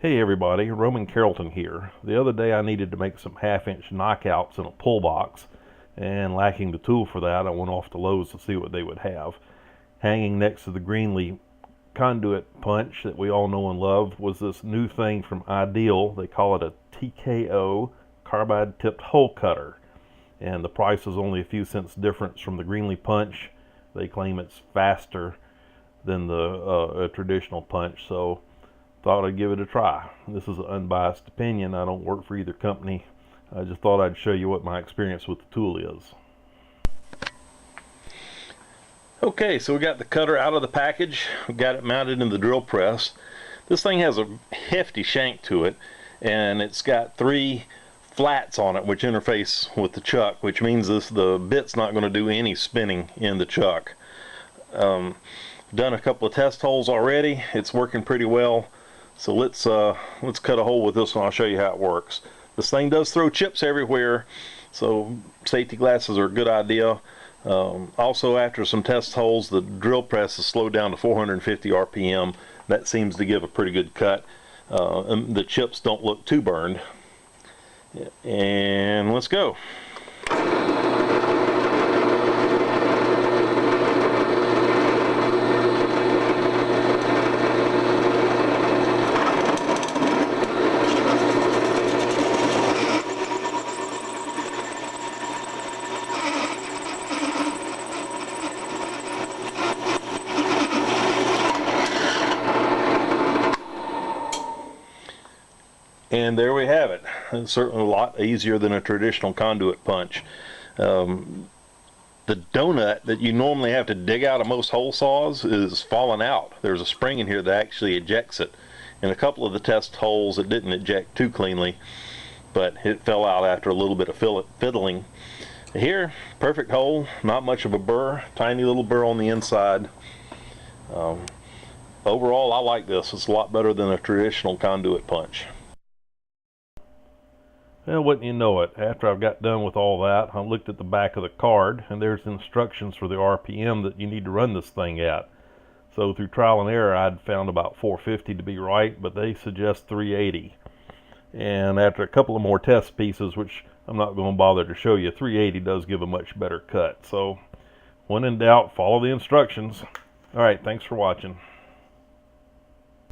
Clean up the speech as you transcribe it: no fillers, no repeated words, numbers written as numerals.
Hey everybody, Roman Carrollton here. The other day I needed to make some half-inch knockouts in a pull box, and lacking the tool for that, I went off to Lowe's to see what they would have. Hanging next to the Greenlee conduit punch that we all know and love was this new thing from Ideal. They call it a TKO carbide tipped hole cutter, and the price is only a few cents difference from the Greenlee punch. They claim it's faster than a traditional punch, so thought I'd give it a try. This is an unbiased opinion. I don't work for either company. I just thought I'd show you what my experience with the tool is. Okay, so we got the cutter out of the package. We got it mounted in the drill press. This thing has a hefty shank to it, and it's got 3 flats on it which interface with the chuck, which means the bit's not going to do any spinning in the chuck. Done a couple of test holes already. It's working pretty well. So let's cut a hole with this one. I'll show you how it works. This thing does throw chips everywhere, so safety glasses are a good idea. Also, after some test holes, the drill press is slowed down to 450 RPM. That seems to give a pretty good cut. And the chips don't look too burned. And let's go. And there we have it. It's certainly a lot easier than a traditional conduit punch. The donut that you normally have to dig out of most hole saws is falling out. There's a spring in here that actually ejects it. In a couple of the test holes it didn't eject too cleanly, but it fell out after a little bit of fiddling. Here, perfect hole, not much of a burr, tiny little burr on the inside. Overall, I like this. It's a lot better than a traditional conduit punch. Well, wouldn't you know it, after I've got done with all that, I looked at the back of the card, and there's instructions for the RPM that you need to run this thing at. So through trial and error, I'd found about 450 to be right, but they suggest 380. And after a couple of more test pieces, which I'm not going to bother to show you, 380 does give a much better cut. So when in doubt, follow the instructions. All right, thanks for watching.